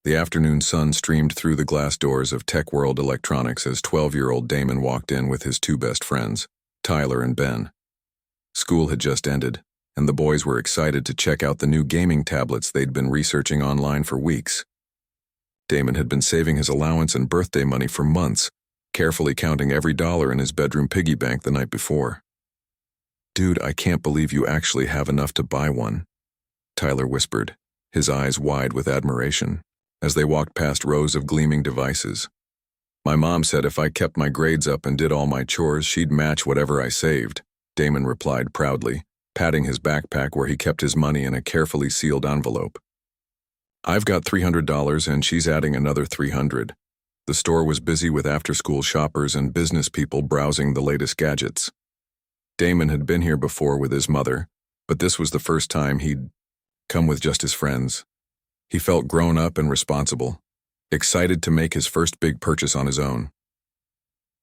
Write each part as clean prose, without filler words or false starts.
The afternoon sun streamed through the glass doors of Tech World Electronics as 12-year-old Damon walked in with his two best friends, Tyler and Ben. School had just ended, and the boys were excited to check out the new gaming tablets they'd been researching online for weeks. Damon had been saving his allowance and birthday money for months, carefully counting every dollar in his bedroom piggy bank the night before. "Dude, I can't believe you actually have enough to buy one," Tyler whispered, his eyes wide with admiration, as they walked past rows of gleaming devices. "My mom said if I kept my grades up and did all my chores, she'd match whatever I saved," Damon replied proudly, patting his backpack where he kept his money in a carefully sealed envelope. "I've got $300 and she's adding another $300. The store was busy with after-school shoppers and business people browsing the latest gadgets. Damon had been here before with his mother, but this was the first time he'd come with just his friends. He felt grown up and responsible, excited to make his first big purchase on his own.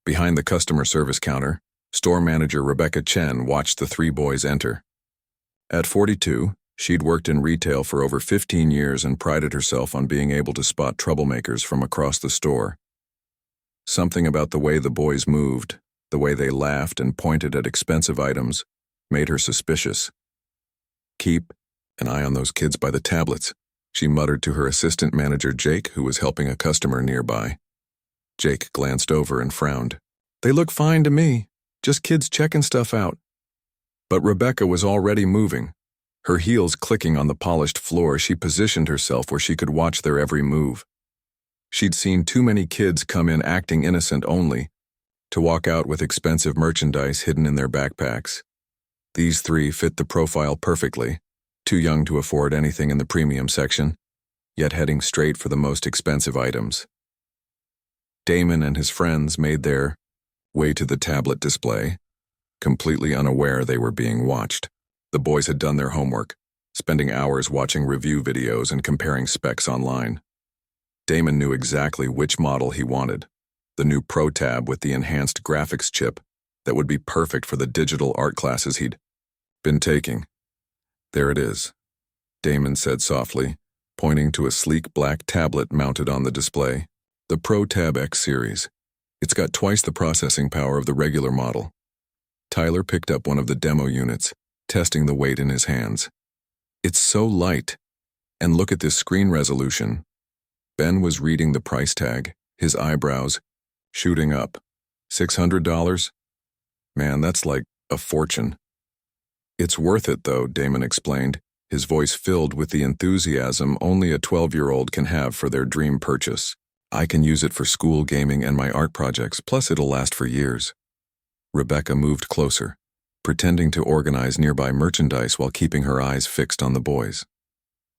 Behind the customer service counter, store manager Rebecca Chen watched the three boys enter. At 42, she'd worked in retail for over 15 years and prided herself on being able to spot troublemakers from across the store. Something about the way the boys moved, the way they laughed and pointed at expensive items, made her suspicious. "Keep an eye on those kids by the tablets," she muttered to her assistant manager Jake, who was helping a customer nearby. Jake glanced over and frowned. "They look fine to me, just kids checking stuff out." But Rebecca was already moving. Her heels clicking on the polished floor, she positioned herself where she could watch their every move. She'd seen too many kids come in acting innocent only, to walk out with expensive merchandise hidden in their backpacks. These three fit the profile perfectly, too young to afford anything in the premium section, yet heading straight for the most expensive items. Damon and his friends made their way to the tablet display, completely unaware they were being watched. The boys had done their homework, spending hours watching review videos and comparing specs online. Damon knew exactly which model he wanted, the new Pro Tab with the enhanced graphics chip that would be perfect for the digital art classes he'd been taking. "There it is," Damon said softly, pointing to a sleek black tablet mounted on the display. "The Pro Tab X series. It's got twice the processing power of the regular model." Tyler picked up one of the demo units, testing the weight in his hands. "It's so light. And look at this screen resolution." Ben was reading the price tag, his eyebrows shooting up. $600? Man, that's like a fortune. "It's worth it though," Damon explained, his voice filled with the enthusiasm only a 12-year-old can have for their dream purchase. "I can use it for school gaming and my art projects, plus it'll last for years." Rebecca moved closer, pretending to organize nearby merchandise while keeping her eyes fixed on the boys.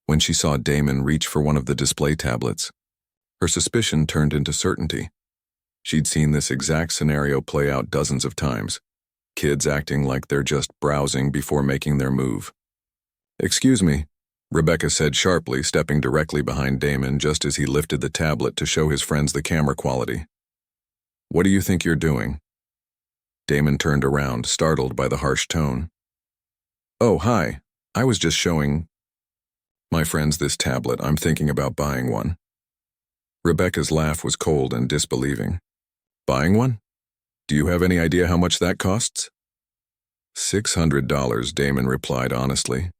When she saw Damon reach for one of the display tablets, her suspicion turned into certainty. She'd seen this exact scenario play out dozens of times, kids acting like they're just browsing before making their move. "Excuse me," Rebecca said sharply, stepping directly behind Damon just as he lifted the tablet to show his friends the camera quality. "What do you think you're doing?" Damon turned around, startled by the harsh tone. "Oh, hi. I was just showing my friends this tablet. I'm thinking about buying one." Rebecca's laugh was cold and disbelieving. "Buying one? Do you have any idea how much that costs?" $600, Damon replied honestly.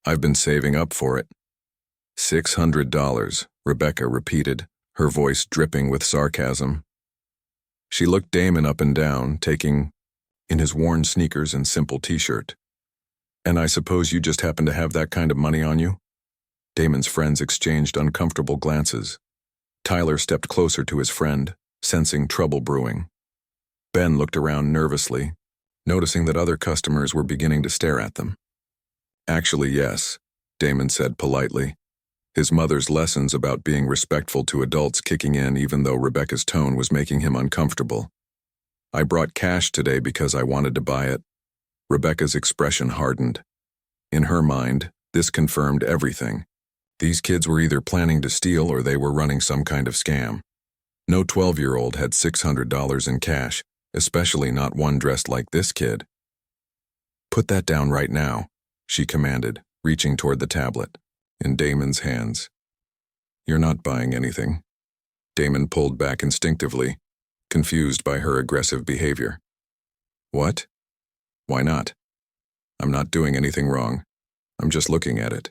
"I've been saving up for it." $600, Rebecca repeated, her voice dripping with sarcasm. She looked Damon up and down, taking in his worn sneakers and simple t-shirt. "And I suppose you just happen to have that kind of money on you?" Damon's friends exchanged uncomfortable glances. Tyler stepped closer to his friend, sensing trouble brewing. Ben looked around nervously, noticing that other customers were beginning to stare at them. "Actually, yes," Damon said politely, his mother's lessons about being respectful to adults kicking in even though Rebecca's tone was making him uncomfortable. "I brought cash today because I wanted to buy it." Rebecca's expression hardened. In her mind, this confirmed everything. These kids were either planning to steal or they were running some kind of scam. No 12-year-old had $600 in cash, especially not one dressed like this kid. "Put that down right now," she commanded, reaching toward the tablet, in Damon's hands. You're not buying anything. Damon pulled back instinctively, confused by her aggressive behavior. What? Why not? I'm not doing anything wrong. I'm just looking at it.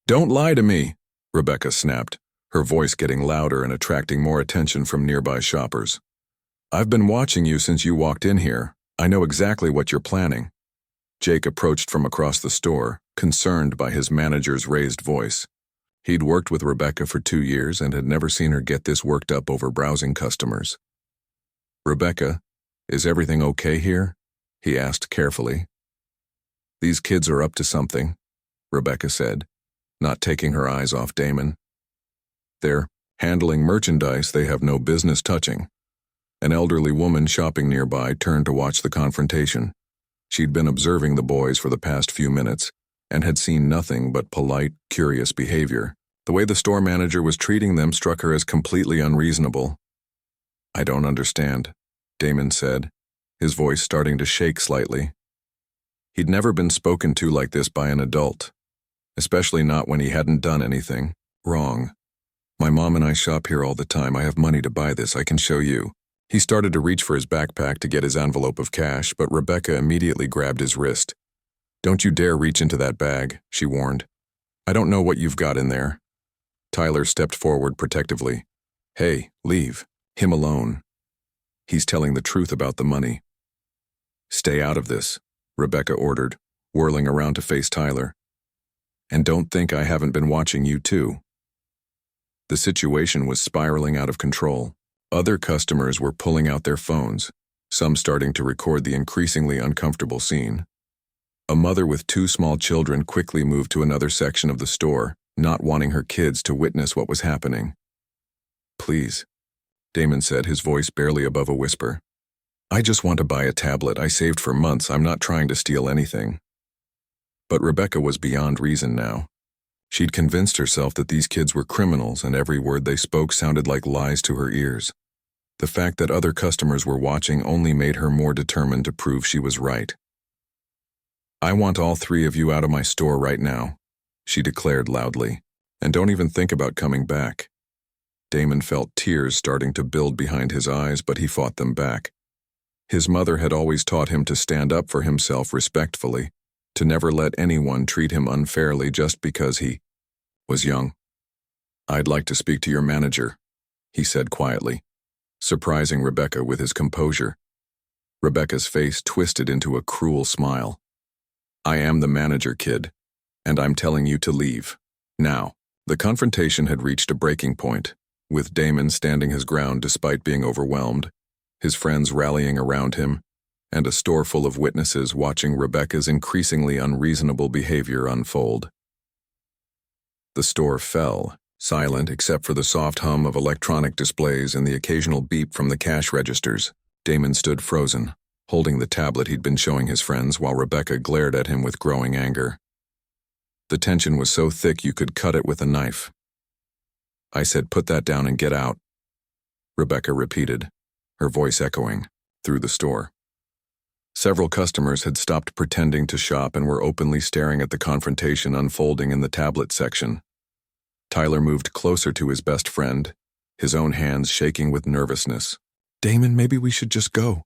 Don't lie to me, Rebecca snapped, her voice getting louder and attracting more attention from nearby shoppers. I've been watching you since you walked in here. I know exactly what you're planning. Jake approached from across the store, concerned by his manager's raised voice. He'd worked with Rebecca for 2 years and had never seen her get this worked up over browsing customers. Rebecca, is everything okay here? He asked carefully. These kids are up to something, Rebecca said, not taking her eyes off Damon. They're handling merchandise they have no business touching. An elderly woman shopping nearby turned to watch the confrontation. She'd been observing the boys for the past few minutes and had seen nothing but polite, curious behavior. The way the store manager was treating them struck her as completely unreasonable. I don't understand, Damon said, his voice starting to shake slightly. He'd never been spoken to like this by an adult, especially not when he hadn't done anything wrong. My mom and I shop here all the time. I have money to buy this. I can show you. He started to reach for his backpack to get his envelope of cash, but Rebecca immediately grabbed his wrist. Don't you dare reach into that bag, she warned. I don't know what you've got in there. Tyler stepped forward protectively. Hey, leave him alone. He's telling the truth about the money. Stay out of this, Rebecca ordered, whirling around to face Tyler. And don't think I haven't been watching you too. The situation was spiraling out of control. Other customers were pulling out their phones, some starting to record the increasingly uncomfortable scene. A mother with 2 small children quickly moved to another section of the store, not wanting her kids to witness what was happening. Please, Damon said, his voice barely above a whisper. I just want to buy a tablet I saved for months. I'm not trying to steal anything. But Rebecca was beyond reason now. She'd convinced herself that these kids were criminals and every word they spoke sounded like lies to her ears. The fact that other customers were watching only made her more determined to prove she was right. I want all 3 of you out of my store right now, she declared loudly, and don't even think about coming back. Damon felt tears starting to build behind his eyes, but he fought them back. His mother had always taught him to stand up for himself respectfully, to never let anyone treat him unfairly just because he was young. I'd like to speak to your manager, he said quietly, surprising Rebecca with his composure. Rebecca's face twisted into a cruel smile. I am the manager, kid, and I'm telling you to leave. Now. The confrontation had reached a breaking point, with Damon standing his ground despite being overwhelmed, his friends rallying around him, and a store full of witnesses watching Rebecca's increasingly unreasonable behavior unfold. The store fell, silent except for the soft hum of electronic displays and the occasional beep from the cash registers. Damon stood frozen, holding the tablet he'd been showing his friends while Rebecca glared at him with growing anger. The tension was so thick you could cut it with a knife. I said, put that down and get out, Rebecca repeated, her voice echoing through the store. Several customers had stopped pretending to shop and were openly staring at the confrontation unfolding in the tablet section. Tyler moved closer to his best friend, his own hands shaking with nervousness. Damon, maybe we should just go,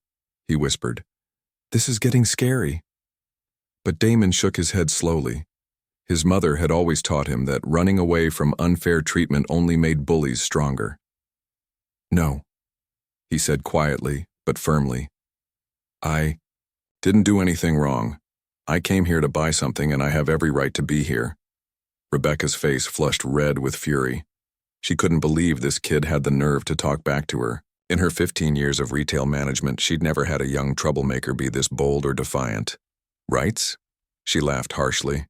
he whispered. This is getting scary. But Damon shook his head slowly. His mother had always taught him that running away from unfair treatment only made bullies stronger. No, he said quietly but firmly. I didn't do anything wrong. I came here to buy something and I have every right to be here. Rebecca's face flushed red with fury. She couldn't believe this kid had the nerve to talk back to her. In her 15 years of retail management, she'd never had a young troublemaker be this bold or defiant. Rights? She laughed harshly.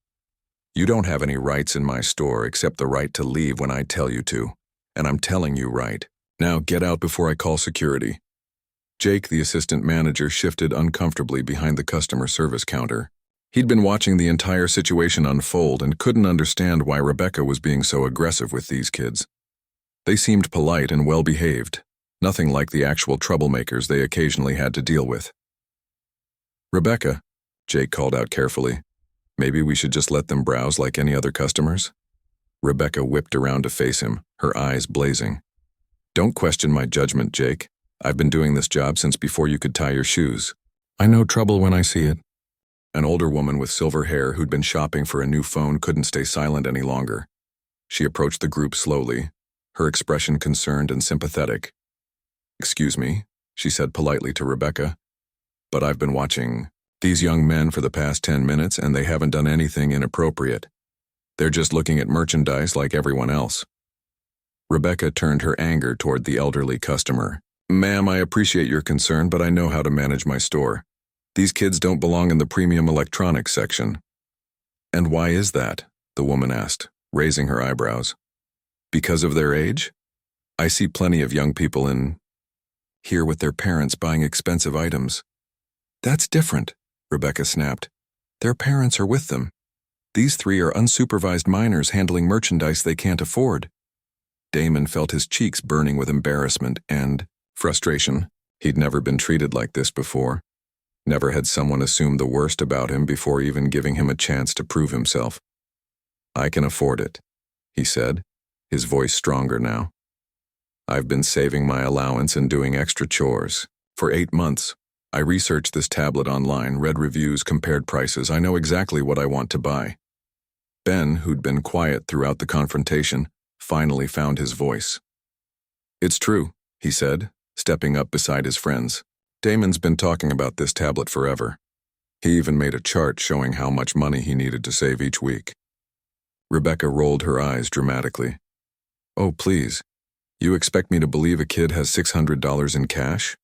You don't have any rights in my store except the right to leave when I tell you to. And I'm telling you right. Now get out before I call security. Jake, the assistant manager, shifted uncomfortably behind the customer service counter. He'd been watching the entire situation unfold and couldn't understand why Rebecca was being so aggressive with these kids. They seemed polite and well-behaved, nothing like the actual troublemakers they occasionally had to deal with. Rebecca, Jake called out carefully, maybe we should just let them browse like any other customers? Rebecca whipped around to face him, her eyes blazing. Don't question my judgment, Jake. I've been doing this job since before you could tie your shoes. I know trouble when I see it. An older woman with silver hair who'd been shopping for a new phone couldn't stay silent any longer. She approached the group slowly, her expression concerned and sympathetic. Excuse me, she said politely to Rebecca, but I've been watching these young men for the past 10 minutes and they haven't done anything inappropriate. They're just looking at merchandise like everyone else. Rebecca turned her anger toward the elderly customer. Ma'am, I appreciate your concern, but I know how to manage my store. These kids don't belong in the premium electronics section. And why is that? The woman asked, raising her eyebrows. Because of their age? I see plenty of young people in here with their parents buying expensive items. That's different, Rebecca snapped. Their parents are with them. These three are unsupervised minors handling merchandise they can't afford. Damon felt his cheeks burning with embarrassment and frustration. He'd never been treated like this before. Never had someone assumed the worst about him before even giving him a chance to prove himself. I can afford it, he said, his voice stronger now. I've been saving my allowance and doing extra chores. For 8 months, I researched this tablet online, read reviews, compared prices. I know exactly what I want to buy. Ben, who'd been quiet throughout the confrontation, finally found his voice. It's true, he said, stepping up beside his friends. Damon's been talking about this tablet forever. He even made a chart showing how much money he needed to save each week. Rebecca rolled her eyes dramatically. Oh, please. You expect me to believe a kid has $600 in cash?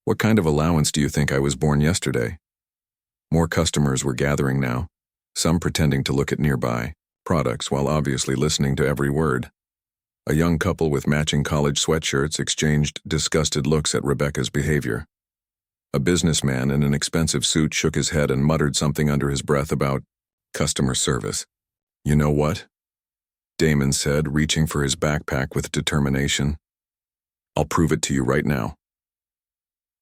What kind of allowance do you think I was born yesterday? More customers were gathering now, some pretending to look at nearby products while obviously listening to every word. A young couple with matching college sweatshirts exchanged disgusted looks at Rebecca's behavior. A businessman in an expensive suit shook his head and muttered something under his breath about customer service. You know what? Damon said, reaching for his backpack with determination. I'll prove it to you right now.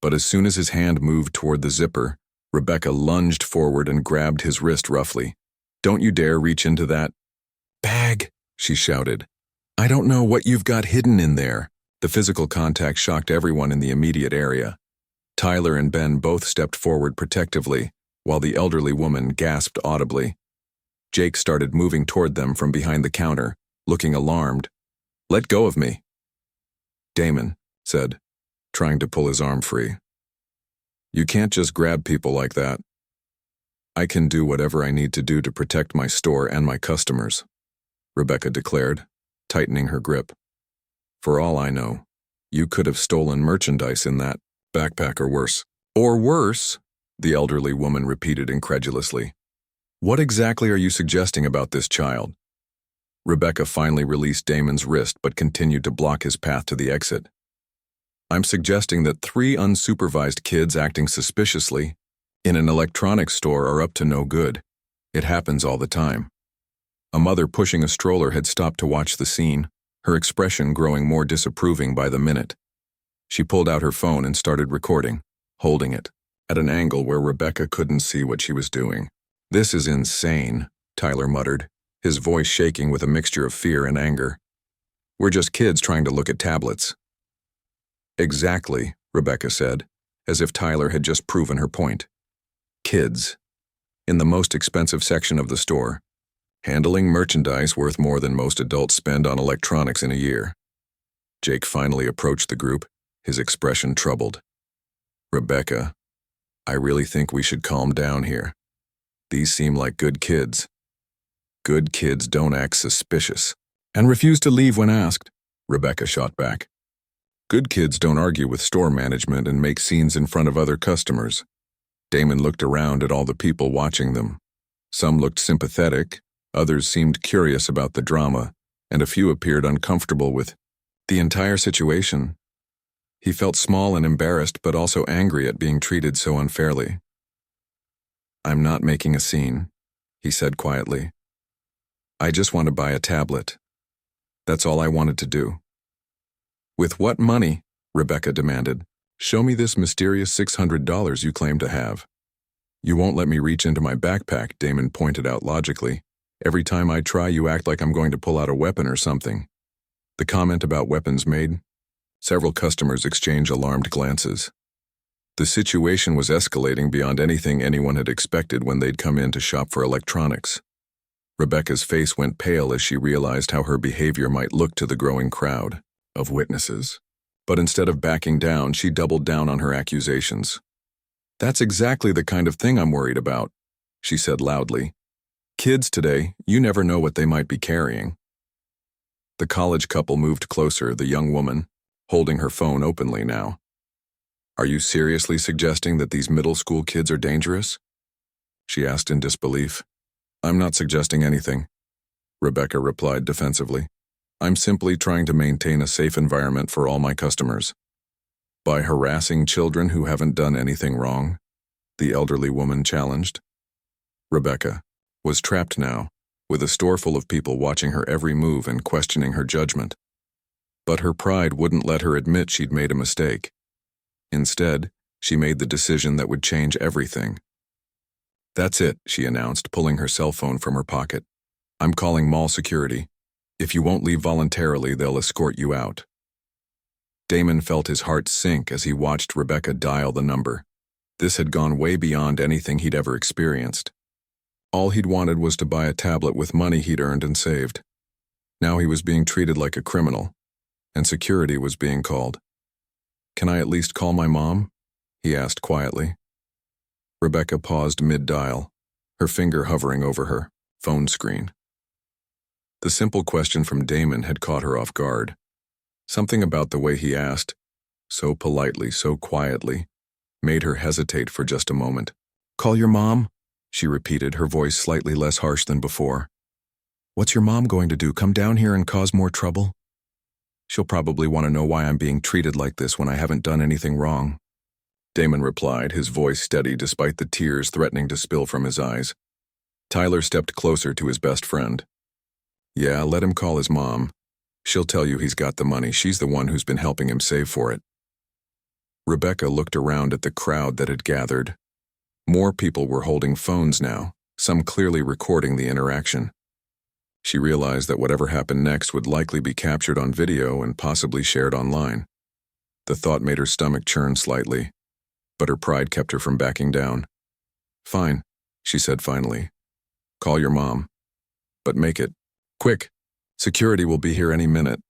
But as soon as his hand moved toward the zipper, Rebecca lunged forward and grabbed his wrist roughly. Don't you dare reach into that bag, she shouted. I don't know what you've got hidden in there. The physical contact shocked everyone in the immediate area. Tyler and Ben both stepped forward protectively, while the elderly woman gasped audibly. Jake started moving toward them from behind the counter, looking alarmed. Let go of me. Damon said, trying to pull his arm free. You can't just grab people like that. I can do whatever I need to do to protect my store and my customers, Rebecca declared, tightening her grip. For all I know, you could have stolen merchandise in that backpack or worse. Or worse, the elderly woman repeated incredulously. What exactly are you suggesting about this child? Rebecca finally released Damon's wrist but continued to block his path to the exit. I'm suggesting that 3 unsupervised kids acting suspiciously in an electronics store are up to no good. It happens all the time. A mother pushing a stroller had stopped to watch the scene, her expression growing more disapproving by the minute. She pulled out her phone and started recording, holding it, at an angle where Rebecca couldn't see what she was doing. This is insane, Tyler muttered, his voice shaking with a mixture of fear and anger. We're just kids trying to look at tablets. Exactly, Rebecca said, as if Tyler had just proven her point. Kids. In the most expensive section of the store, handling merchandise worth more than most adults spend on electronics in a year. Jake finally approached the group, his expression troubled. Rebecca, I really think we should calm down here. These seem like good kids. Good kids don't act suspicious and refuse to leave when asked, Rebecca shot back. Good kids don't argue with store management and make scenes in front of other customers. Damon looked around at all the people watching them. Some looked sympathetic, others seemed curious about the drama, and a few appeared uncomfortable with the entire situation. He felt small and embarrassed, but also angry at being treated so unfairly. I'm not making a scene, he said quietly. I just want to buy a tablet. That's all I wanted to do. With what money? Rebecca demanded. Show me this mysterious $600 you claim to have. You won't let me reach into my backpack, Damon pointed out logically, Every time I try, you act like I'm going to pull out a weapon or something." The comment about weapons made several customers exchange alarmed glances. The situation was escalating beyond anything anyone had expected when they'd come in to shop for electronics. Rebecca's face went pale as she realized how her behavior might look to the growing crowd of witnesses. But instead of backing down, she doubled down on her accusations. "That's exactly the kind of thing I'm worried about," she said loudly. "Kids today, you never know what they might be carrying." The college couple moved closer, the young woman holding her phone openly now. "Are you seriously suggesting that these middle school kids are dangerous?" she asked in disbelief. "I'm not suggesting anything," Rebecca replied defensively. "I'm simply trying to maintain a safe environment for all my customers." "By harassing children who haven't done anything wrong?" the elderly woman challenged. Rebecca was trapped now, with a store full of people watching her every move and questioning her judgment. But her pride wouldn't let her admit she'd made a mistake. Instead, she made the decision that would change everything. "That's it," she announced, pulling her cell phone from her pocket. "I'm calling mall security. If you won't leave voluntarily, they'll escort you out." Damon felt his heart sink as he watched Rebecca dial the number. This had gone way beyond anything he'd ever experienced. All he'd wanted was to buy a tablet with money he'd earned and saved. Now he was being treated like a criminal, and security was being called. "Can I at least call my mom?" he asked quietly. Rebecca paused mid-dial, her finger hovering over her phone screen. The simple question from Damon had caught her off guard. Something about the way he asked, so politely, so quietly, made her hesitate for just a moment. "Call your mom?" she repeated, her voice slightly less harsh than before. "What's your mom going to do, come down here and cause more trouble? She'll probably want to know why I'm being treated like this when I haven't done anything wrong." Damon replied, his voice steady despite the tears threatening to spill from his eyes. Tyler stepped closer to his best friend. "Yeah, let him call his mom. She'll tell you he's got the money. She's the one who's been helping him save for it." Rebecca looked around at the crowd that had gathered. More people were holding phones now, some clearly recording the interaction. She realized that whatever happened next would likely be captured on video and possibly shared online. The thought made her stomach churn slightly, but her pride kept her from backing down. "Fine," she said finally. "Call your mom. But make it quick. Security will be here any minute."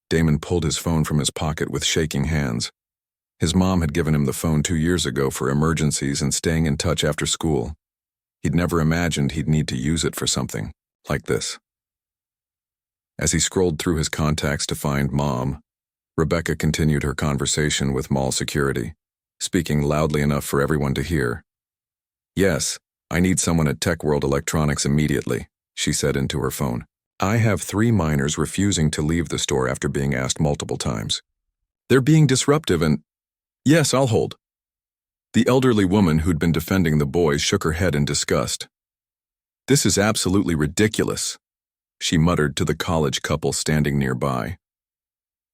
Damon pulled his phone from his pocket with shaking hands. His mom had given him the phone 2 years ago for emergencies and staying in touch after school. He'd never imagined he'd need to use it for something like this. As he scrolled through his contacts to find Mom, Rebecca continued her conversation with mall security, speaking loudly enough for everyone to hear. "Yes, I need someone at Tech World Electronics immediately," she said into her phone. "I have 3 minors refusing to leave the store after being asked multiple times. They're being disruptive and—" "Yes, I'll hold." The elderly woman who'd been defending the boys shook her head in disgust. "This is absolutely ridiculous," she muttered to the college couple standing nearby.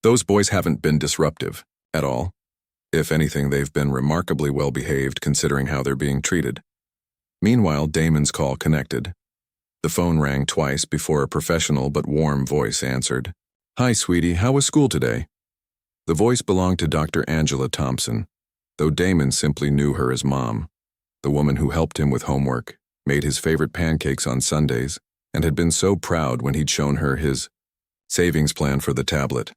"Those boys haven't been disruptive at all. If anything, they've been remarkably well behaved considering how they're being treated." Meanwhile, Damon's call connected. The phone rang twice before a professional but warm voice answered. "Hi, sweetie, how was school today?" The voice belonged to Dr. Angela Thompson, though Damon simply knew her as Mom, the woman who helped him with homework, made his favorite pancakes on Sundays, and had been so proud when he'd shown her his savings plan for the tablet.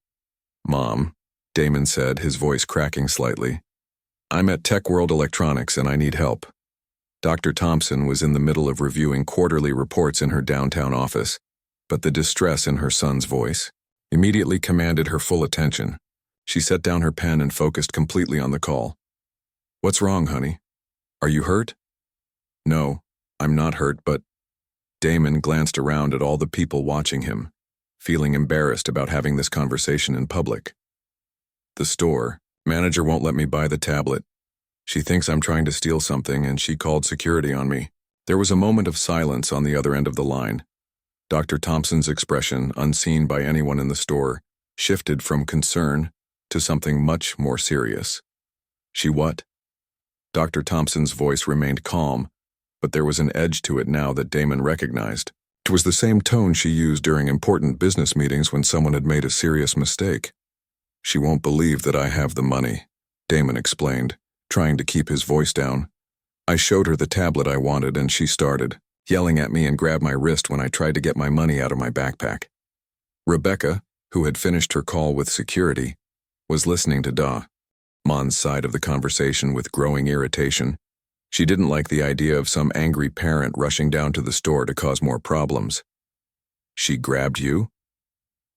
"Mom," Damon said, his voice cracking slightly. "I'm at Tech World Electronics and I need help." Dr. Thompson was in the middle of reviewing quarterly reports in her downtown office, but the distress in her son's voice immediately commanded her full attention. She set down her pen and focused completely on the call. "What's wrong, honey? Are you hurt?" "No, I'm not hurt, but—" Damon glanced around at all the people watching him, feeling embarrassed about having this conversation in public. "The store manager won't let me buy the tablet. She thinks I'm trying to steal something and she called security on me." There was a moment of silence on the other end of the line. Dr. Thompson's expression, unseen by anyone in the store, shifted from concern to something much more serious. "She what?" Dr. Thompson's voice remained calm, but there was an edge to it now that Damon recognized. It was the same tone she used during important business meetings when someone had made a serious mistake. "She won't believe that I have the money," Damon explained, trying to keep his voice down. "I showed her the tablet I wanted and she started yelling at me and grabbed my wrist when I tried to get my money out of my backpack." Rebecca, who had finished her call with security, was listening to Damon's side of the conversation with growing irritation. She didn't like the idea of some angry parent rushing down to the store to cause more problems. "She grabbed you?"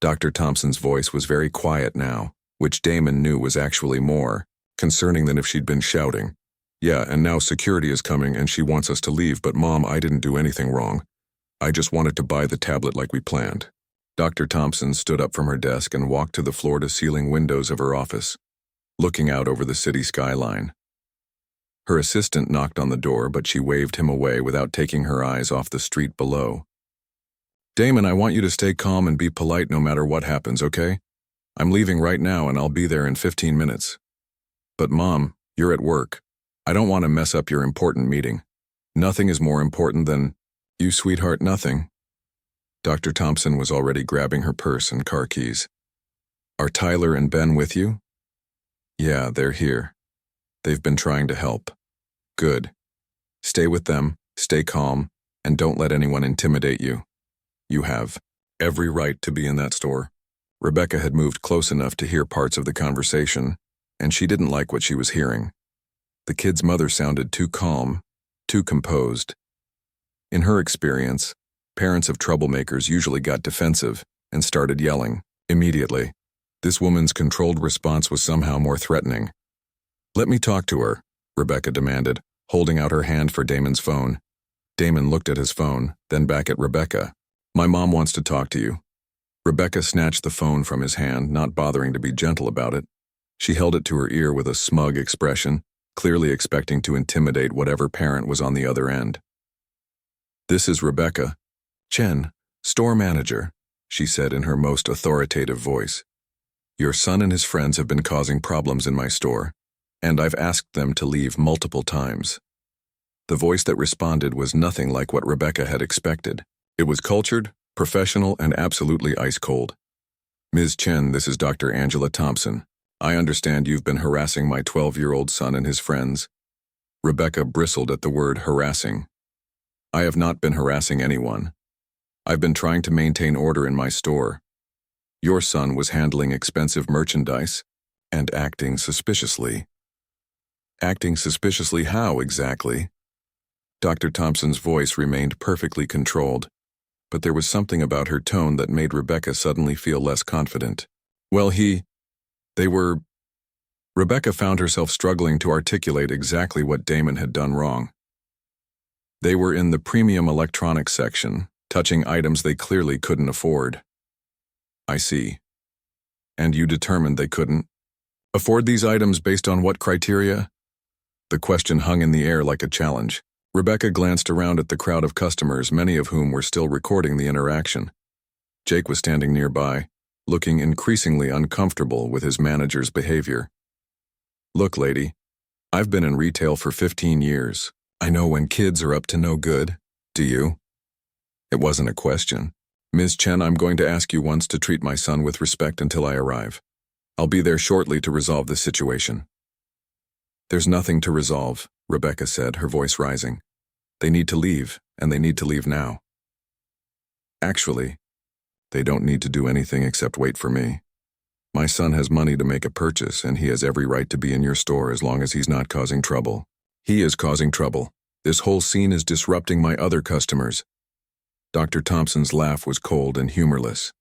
Dr. Thompson's voice was very quiet now, which Damon knew was actually more concerning than if she'd been shouting. "Yeah, and now security is coming and she wants us to leave, but Mom, I didn't do anything wrong. I just wanted to buy the tablet like we planned." Dr. Thompson stood up from her desk and walked to the floor-to-ceiling windows of her office, looking out over the city skyline. Her assistant knocked on the door, but she waved him away without taking her eyes off the street below. "Damon, I want you to stay calm and be polite no matter what happens, okay? I'm leaving right now and I'll be there in 15 minutes. But Mom, you're at work. I don't want to mess up your important meeting. Nothing is more important than you, sweetheart, nothing." Dr. Thompson was already grabbing her purse and car keys. "Are Tyler and Ben with you?" "Yeah, they're here. They've been trying to help." "Good. Stay with them, stay calm, and don't let anyone intimidate you. You have every right to be in that store." Rebecca had moved close enough to hear parts of the conversation, and she didn't like what she was hearing. The kid's mother sounded too calm, too composed. In her experience, parents of troublemakers usually got defensive and started yelling immediately. This woman's controlled response was somehow more threatening. "Let me talk to her," Rebecca demanded, holding out her hand for Damon's phone. Damon looked at his phone, then back at Rebecca. "My mom wants to talk to you." Rebecca snatched the phone from his hand, not bothering to be gentle about it. She held it to her ear with a smug expression, clearly expecting to intimidate whatever parent was on the other end. "This is Rebecca Chen, store manager," she said in her most authoritative voice. "Your son and his friends have been causing problems in my store, and I've asked them to leave multiple times." The voice that responded was nothing like what Rebecca had expected. It was cultured, professional, and absolutely ice cold. "Ms. Chen, this is Dr. Angela Thompson. I understand you've been harassing my 12-year-old son and his friends." Rebecca bristled at the word harassing. "I have not been harassing anyone. I've been trying to maintain order in my store. Your son was handling expensive merchandise and acting suspiciously." "Acting suspiciously how exactly?" Dr. Thompson's voice remained perfectly controlled, but there was something about her tone that made Rebecca suddenly feel less confident. "Well, they were..." Rebecca found herself struggling to articulate exactly what Damon had done wrong. "They were in the premium electronics section, touching items they clearly couldn't afford." "I see. And you determined they couldn't afford these items based on what criteria?" The question hung in the air like a challenge. Rebecca glanced around at the crowd of customers, many of whom were still recording the interaction. Jake was standing nearby, looking increasingly uncomfortable with his manager's behavior. "Look, lady, I've been in retail for 15 years. I know when kids are up to no good. Do you?" It wasn't a question. "Ms. Chen, I'm going to ask you once to treat my son with respect until I arrive. I'll be there shortly to resolve the situation." "There's nothing to resolve," Rebecca said, her voice rising. "They need to leave, and they need to leave now." "Actually, they don't need to do anything except wait for me. My son has money to make a purchase, and he has every right to be in your store as long as he's not causing trouble." "He is causing trouble. This whole scene is disrupting my other customers." Dr. Thompson's laugh was cold and humorless.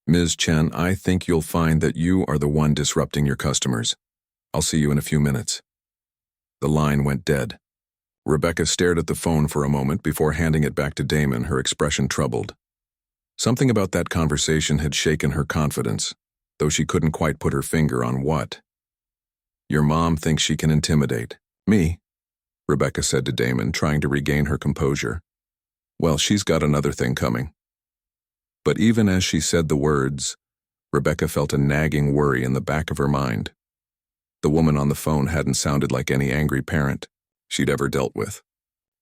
"Ms. Chen, I think you'll find that you are the one disrupting your customers. I'll see you in a few minutes." The line went dead. Rebecca stared at the phone for a moment before handing it back to Damon, her expression troubled. Something about that conversation had shaken her confidence, though she couldn't quite put her finger on what. "Your mom thinks she can intimidate me," Rebecca said to Damon, trying to regain her composure. "Well, she's got another thing coming." But even as she said the words, Rebecca felt a nagging worry in the back of her mind. The woman on the phone hadn't sounded like any angry parent she'd ever dealt with.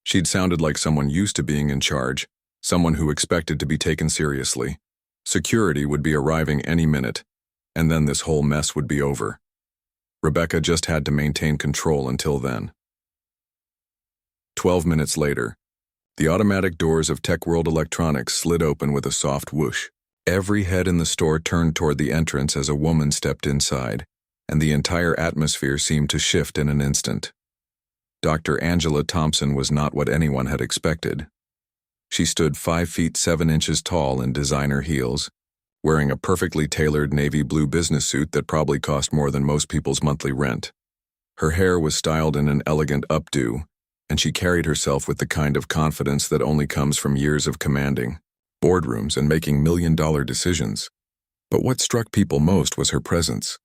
She'd sounded like someone used to being in charge, someone who expected to be taken seriously. Security would be arriving any minute, and then this whole mess would be over. Rebecca just had to maintain control until then. 12 minutes later, the automatic doors of Tech World Electronics slid open with a soft whoosh. Every head in the store turned toward the entrance as a woman stepped inside, and the entire atmosphere seemed to shift in an instant. Dr. Angela Thompson was not what anyone had expected. She stood 5 feet 7 inches tall in designer heels, wearing a perfectly tailored navy blue business suit that probably cost more than most people's monthly rent. Her hair was styled in an elegant updo, and she carried herself with the kind of confidence that only comes from years of commanding boardrooms and making million-dollar decisions. But what struck people most was her presence.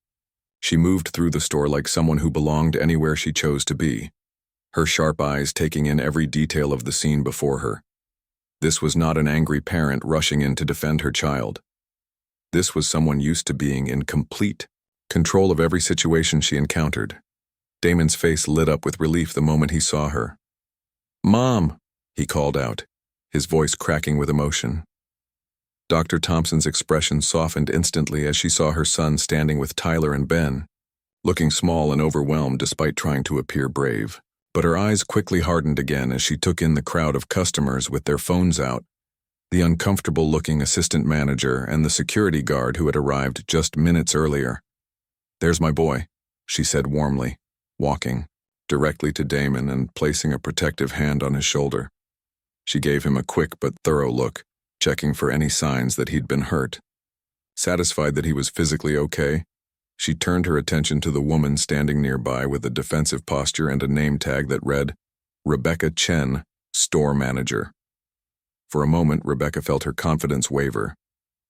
She moved through the store like someone who belonged anywhere she chose to be, her sharp eyes taking in every detail of the scene before her. This was not an angry parent rushing in to defend her child. This was someone used to being in complete control of every situation she encountered. Damon's face lit up with relief the moment he saw her. "Mom," he called out, his voice cracking with emotion. Dr. Thompson's expression softened instantly as she saw her son standing with Tyler and Ben, looking small and overwhelmed despite trying to appear brave. But her eyes quickly hardened again as she took in the crowd of customers with their phones out, the uncomfortable-looking assistant manager and the security guard who had arrived just minutes earlier. "There's my boy," she said warmly, walking directly to Damon and placing a protective hand on his shoulder. She gave him a quick but thorough look, checking for any signs that he'd been hurt. Satisfied that he was physically okay, she turned her attention to the woman standing nearby with a defensive posture and a name tag that read, Rebecca Chen, Store Manager. For a moment, Rebecca felt her confidence waver.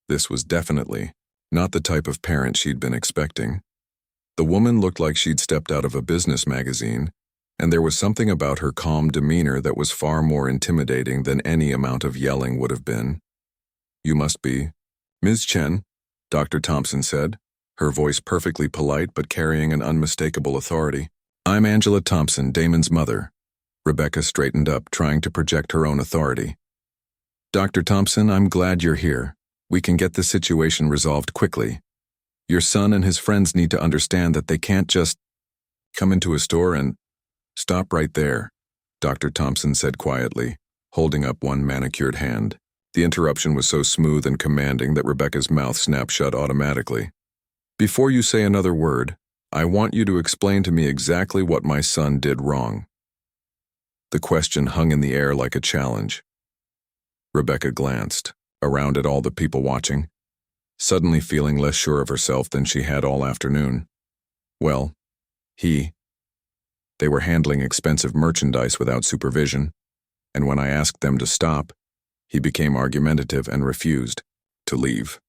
This was definitely not the type of parent she'd been expecting. The woman looked like she'd stepped out of a business magazine, and there was something about her calm demeanor that was far more intimidating than any amount of yelling would have been. "You must be Ms. Chen," Dr. Thompson said, her voice perfectly polite but carrying an unmistakable authority. "I'm Angela Thompson, Damon's mother." Rebecca straightened up, trying to project her own authority. "Dr. Thompson, I'm glad you're here. We can get this situation resolved quickly. Your son and his friends need to understand that they can't just come into a store and..." "Stop right there," Dr. Thompson said quietly, holding up one manicured hand. The interruption was so smooth and commanding that Rebecca's mouth snapped shut automatically. "Before you say another word, I want you to explain to me exactly what my son did wrong." The question hung in the air like a challenge. Rebecca glanced around at all the people watching, suddenly feeling less sure of herself than she had all afternoon. "Well, they were handling expensive merchandise without supervision, and when I asked them to stop, he became argumentative and refused to leave."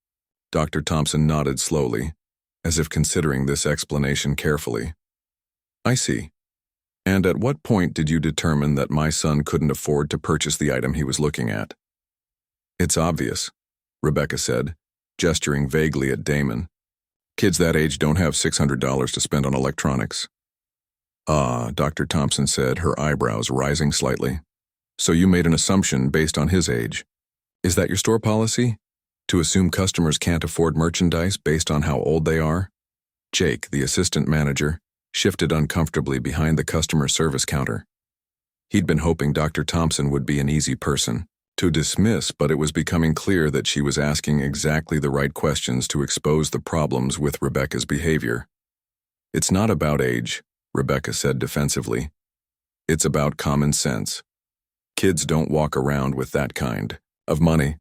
Dr. Thompson nodded slowly, as if considering this explanation carefully. "I see. And at what point did you determine that my son couldn't afford to purchase the item he was looking at?" "It's obvious," Rebecca said, gesturing vaguely at Damon. "Kids that age don't have $600 to spend on electronics." "Ah," Dr. Thompson said, her eyebrows rising slightly. "So you made an assumption based on his age. Is that your store policy? To assume customers can't afford merchandise based on how old they are?" Jake, the assistant manager, shifted uncomfortably behind the customer service counter. He'd been hoping Dr. Thompson would be an easy person to dismiss, but it was becoming clear that she was asking exactly the right questions to expose the problems with Rebecca's behavior. "It's not about age," Rebecca said defensively. "It's about common sense. Kids don't walk around with that kind of money."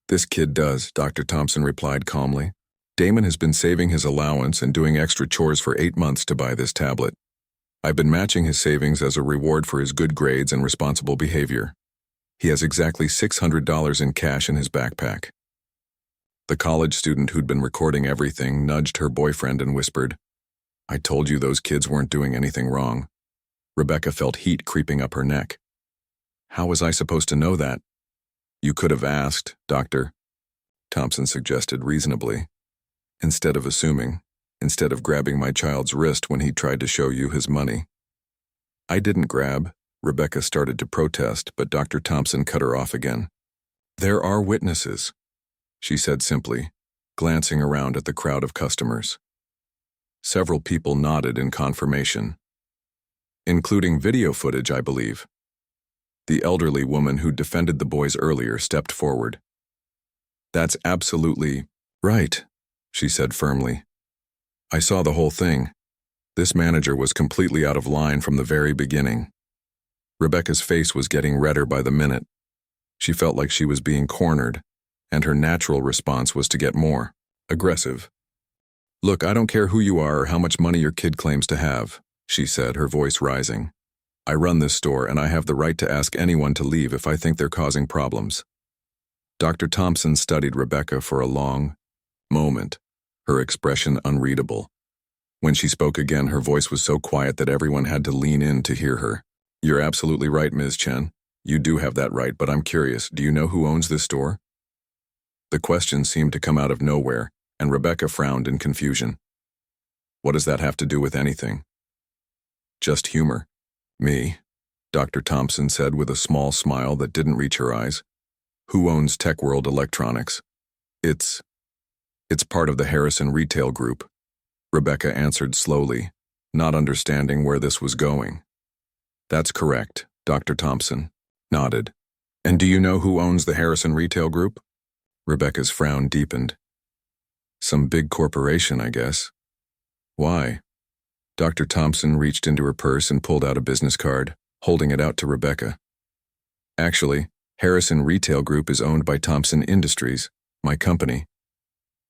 "This kid does," Dr. Thompson replied calmly. "Damon has been saving his allowance and doing extra chores for 8 months to buy this tablet. I've been matching his savings as a reward for his good grades and responsible behavior. He has exactly $600 in cash in his backpack." The college student who'd been recording everything nudged her boyfriend and whispered, "I told you those kids weren't doing anything wrong." Rebecca felt heat creeping up her neck. "How was I supposed to know that?" "You could have asked, Doctor," Thompson suggested reasonably. "Instead of assuming, instead of grabbing my child's wrist when he tried to show you his money." "I didn't grab," Rebecca started to protest, but Dr. Thompson cut her off again. There are witnesses, she said simply, glancing around at the crowd of customers. Several people nodded in confirmation. Including video footage, I believe. The elderly woman who defended the boys earlier stepped forward. That's absolutely right, she said firmly. I saw the whole thing. This manager was completely out of line from the very beginning. Rebecca's face was getting redder by the minute. She felt like she was being cornered, and her natural response was to get more aggressive. Look, I don't care who you are or how much money your kid claims to have, she said, her voice rising. I run this store and I have the right to ask anyone to leave if I think they're causing problems. Dr. Thompson studied Rebecca for a long moment, her expression unreadable. When she spoke again, her voice was so quiet that everyone had to lean in to hear her. You're absolutely right, Ms. Chen. You do have that right, but I'm curious, do you know who owns this store? The question seemed to come out of nowhere, and Rebecca frowned in confusion. What does that have to do with anything? Just humor. Me, Dr. Thompson said with a small smile that didn't reach her eyes. Who owns Tech World Electronics? It's part of the Harrison Retail Group, Rebecca answered slowly, not understanding where this was going. That's correct, Dr. Thompson nodded. And do you know who owns the Harrison Retail Group? Rebecca's frown deepened. Some big corporation, I guess. Why? Dr. Thompson reached into her purse and pulled out a business card, holding it out to Rebecca. Actually, Harrison Retail Group is owned by Thompson Industries, my company.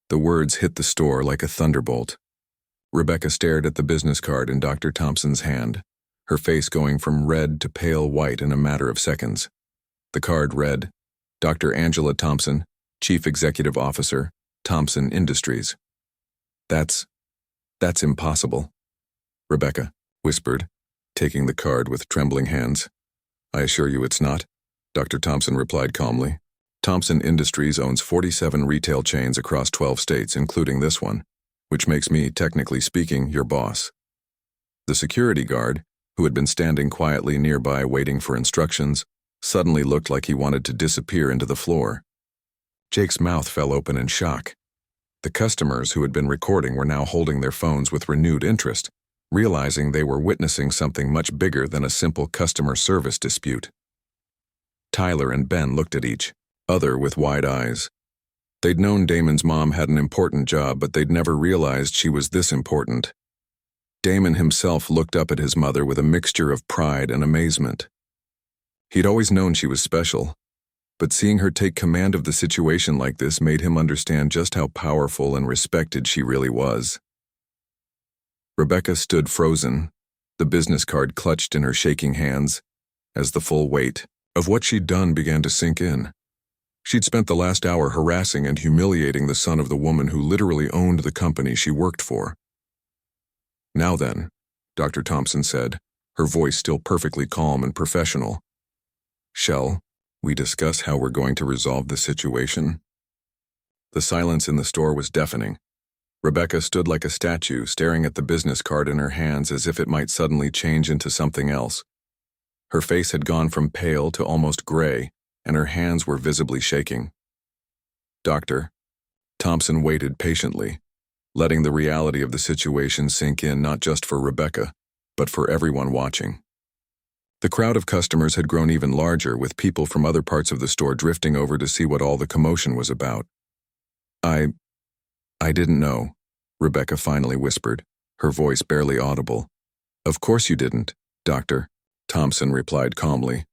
The words hit the store like a thunderbolt. Rebecca stared at the business card in Dr. Thompson's hand, her face going from red to pale white in a matter of seconds. The card read, Dr. Angela Thompson, Chief Executive Officer, Thompson Industries. That's impossible, Rebecca whispered, taking the card with trembling hands. I assure you it's not, Dr. Thompson replied calmly. Thompson Industries owns 47 retail chains across 12 states, including this one, which makes me, technically speaking, your boss. The security guard, who had been standing quietly nearby waiting for instructions, suddenly looked like he wanted to disappear into the floor. Jake's mouth fell open in shock. The customers who had been recording were now holding their phones with renewed interest, realizing they were witnessing something much bigger than a simple customer service dispute. Tyler and Ben looked at each other with wide eyes. They'd known Damon's mom had an important job, but they'd never realized she was this important. Damon himself looked up at his mother with a mixture of pride and amazement. He'd always known she was special, but seeing her take command of the situation like this made him understand just how powerful and respected she really was. Rebecca stood frozen, the business card clutched in her shaking hands, as the full weight of what she'd done began to sink in. She'd spent the last hour harassing and humiliating the son of the woman who literally owned the company she worked for. Now then, Dr. Thompson said, her voice still perfectly calm and professional. Shall we discuss how we're going to resolve the situation? The silence in the store was deafening. Rebecca stood like a statue, staring at the business card in her hands as if it might suddenly change into something else. Her face had gone from pale to almost gray, and her hands were visibly shaking. Dr. Thompson waited patiently, letting the reality of the situation sink in not just for Rebecca, but for everyone watching. The crowd of customers had grown even larger, with people from other parts of the store drifting over to see what all the commotion was about. I didn't know, Rebecca finally whispered, her voice barely audible. Of course you didn't, Doctor, Thompson replied calmly.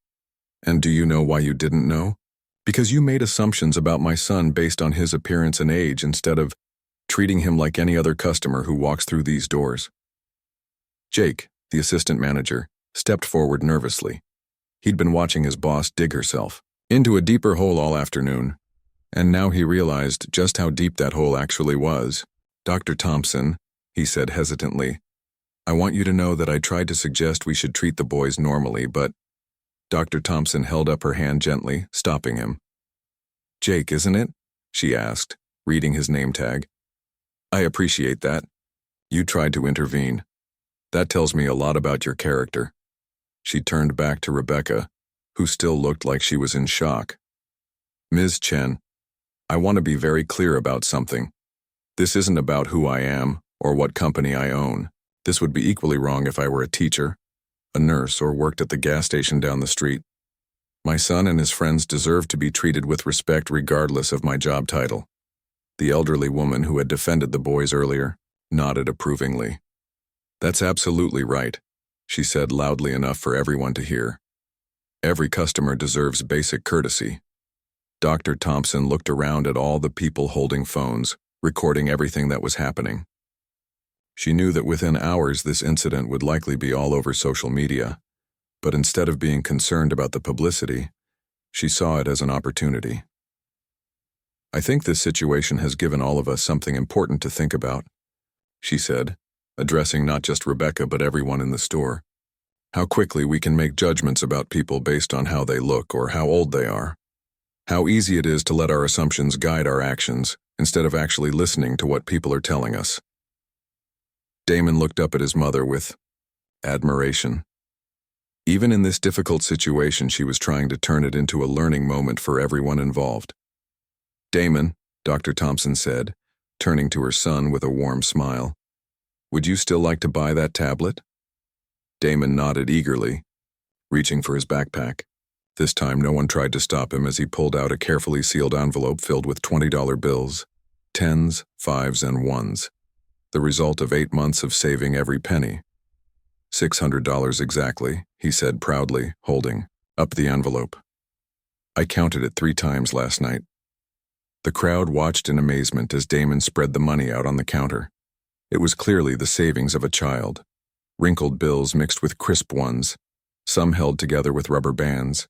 And do you know why you didn't know? Because you made assumptions about my son based on his appearance and age instead of treating him like any other customer who walks through these doors. Jake, the assistant manager, stepped forward nervously. He'd been watching his boss dig herself into a deeper hole all afternoon, and now he realized just how deep that hole actually was. Dr. Thompson, he said hesitantly, I want you to know that I tried to suggest we should treat the boys normally, but Dr. Thompson held up her hand gently, stopping him. Jake, isn't it? She asked, reading his name tag. I appreciate that. You tried to intervene. That tells me a lot about your character. She turned back to Rebecca, who still looked like she was in shock. Ms. Chen, I want to be very clear about something. This isn't about who I am or what company I own. This would be equally wrong if I were a teacher, a nurse, or worked at the gas station down the street. My son and his friends deserve to be treated with respect regardless of my job title. The elderly woman who had defended the boys earlier nodded approvingly. That's absolutely right, she said loudly enough for everyone to hear. Every customer deserves basic courtesy. Dr. Thompson looked around at all the people holding phones, recording everything that was happening. She knew that within hours this incident would likely be all over social media, but instead of being concerned about the publicity, she saw it as an opportunity. I think this situation has given all of us something important to think about, she said, addressing not just Rebecca but everyone in the store. How quickly we can make judgments about people based on how they look or how old they are. How easy it is to let our assumptions guide our actions instead of actually listening to what people are telling us. Damon looked up at his mother with admiration. Even in this difficult situation, she was trying to turn it into a learning moment for everyone involved. Damon, Dr. Thompson said, turning to her son with a warm smile, would you still like to buy that tablet? Damon nodded eagerly, reaching for his backpack. This time no one tried to stop him as he pulled out a carefully sealed envelope filled with $20 bills, tens, fives, and ones. The result of 8 months of saving every penny. $600 exactly, he said proudly, holding up the envelope. I counted it 3 times last night. The crowd watched in amazement as Damon spread the money out on the counter. It was clearly the savings of a child. Wrinkled bills mixed with crisp ones, some held together with rubber bands.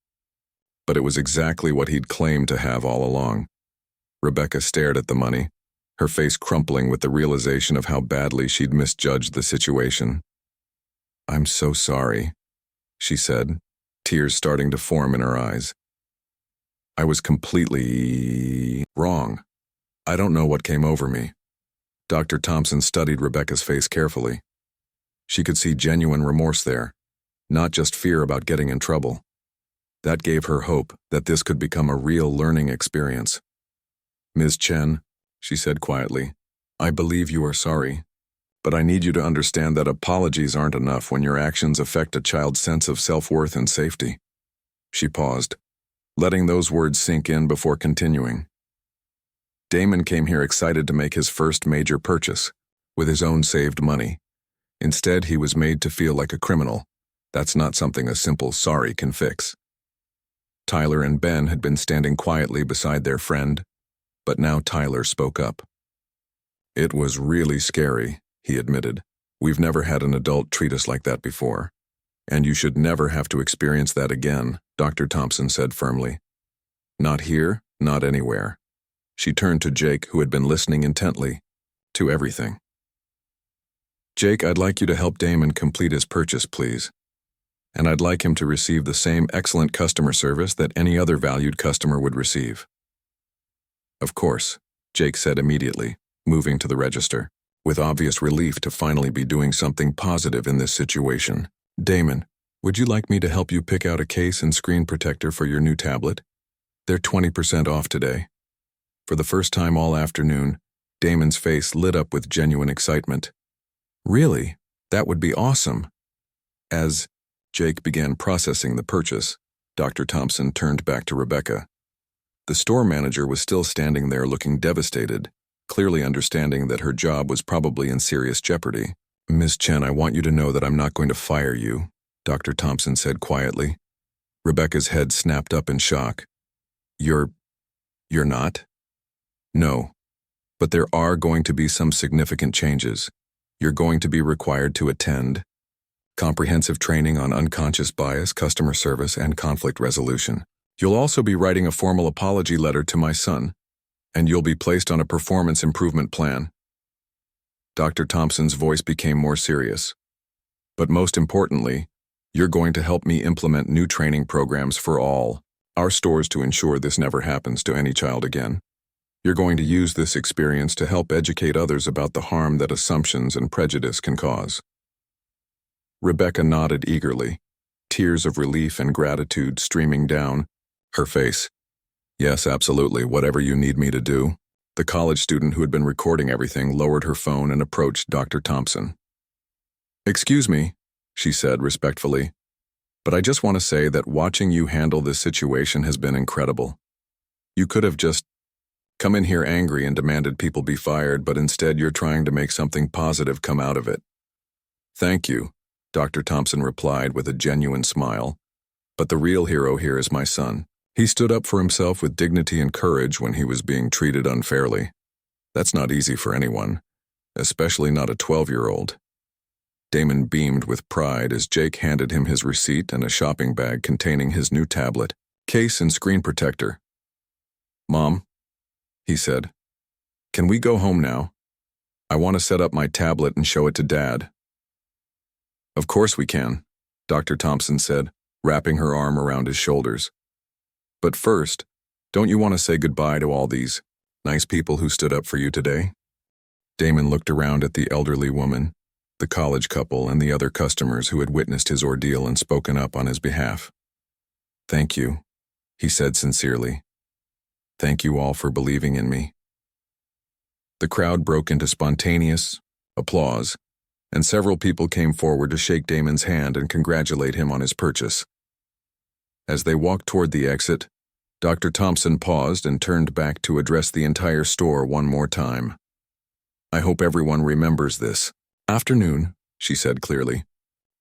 But it was exactly what he'd claimed to have all along. Rebecca stared at the money, her face crumpling with the realization of how badly she'd misjudged the situation. I'm so sorry, she said, tears starting to form in her eyes. I was completely wrong. I don't know what came over me. Dr. Thompson studied Rebecca's face carefully. She could see genuine remorse there, not just fear about getting in trouble. That gave her hope that this could become a real learning experience. Ms. Chen, she said quietly, I believe you are sorry, but I need you to understand that apologies aren't enough when your actions affect a child's sense of self-worth and safety. She paused, letting those words sink in before continuing. Damon came here excited to make his first major purchase, with his own saved money. Instead, he was made to feel like a criminal. That's not something a simple sorry can fix. Tyler and Ben had been standing quietly beside their friend, but now Tyler spoke up. It was really scary, he admitted. We've never had an adult treat us like that before. And you should never have to experience that again, Dr. Thompson said firmly. Not here, not anywhere. She turned to Jake, who had been listening intently to everything. Jake, I'd like you to help Damon complete his purchase, please. And I'd like him to receive the same excellent customer service that any other valued customer would receive. Of course, Jake said immediately, moving to the register, with obvious relief to finally be doing something positive in this situation. Damon, would you like me to help you pick out a case and screen protector for your new tablet? They're 20% off today. For the first time all afternoon, Damon's face lit up with genuine excitement. Really? That would be awesome. As Jake began processing the purchase, Dr. Thompson turned back to Rebecca. The store manager was still standing there looking devastated, clearly understanding that her job was probably in serious jeopardy. Ms. Chen, I want you to know that I'm not going to fire you, Dr. Thompson said quietly. Rebecca's head snapped up in shock. You're not? No. But there are going to be some significant changes. You're going to be required to attend comprehensive training on unconscious bias, customer service, and conflict resolution. You'll also be writing a formal apology letter to my son, and you'll be placed on a performance improvement plan. Dr. Thompson's voice became more serious. But most importantly, you're going to help me implement new training programs for all our stores to ensure this never happens to any child again. You're going to use this experience to help educate others about the harm that assumptions and prejudice can cause. Rebecca nodded eagerly, tears of relief and gratitude streaming down her face. Yes, absolutely, whatever you need me to do. The college student who had been recording everything lowered her phone and approached Dr. Thompson. Excuse me, she said respectfully, but I just want to say that watching you handle this situation has been incredible. You could have just come in here angry and demanded people be fired, but instead you're trying to make something positive come out of it. Thank you, Dr. Thompson replied with a genuine smile. But the real hero here is my son. He stood up for himself with dignity and courage when he was being treated unfairly. That's not easy for anyone, especially not a 12-year-old. Damon beamed with pride as Jake handed him his receipt and a shopping bag containing his new tablet, case and screen protector. Mom, he said, can we go home now? I want to set up my tablet and show it to Dad. Of course we can, Dr. Thompson said, wrapping her arm around his shoulders. But first, don't you want to say goodbye to all these nice people who stood up for you today? Damon looked around at the elderly woman, the college couple, and the other customers who had witnessed his ordeal and spoken up on his behalf. Thank you, he said sincerely. Thank you all for believing in me. The crowd broke into spontaneous applause, and several people came forward to shake Damon's hand and congratulate him on his purchase. As they walked toward the exit, Dr. Thompson paused and turned back to address the entire store one more time. I hope everyone remembers this afternoon, she said clearly.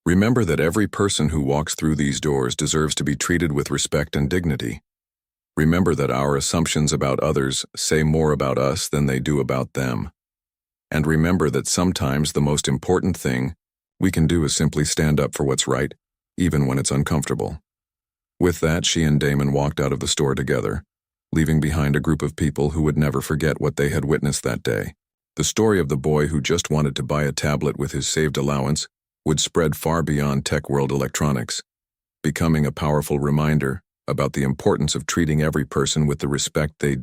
Remember that every person who walks through these doors deserves to be treated with respect and dignity. Remember that our assumptions about others say more about us than they do about them. And remember that sometimes the most important thing we can do is simply stand up for what's right, even when it's uncomfortable. With that, she and Damon walked out of the store together, leaving behind a group of people who would never forget what they had witnessed that day. The story of the boy who just wanted to buy a tablet with his saved allowance would spread far beyond tech world electronics, becoming a powerful reminder about the importance of treating every person with the respect they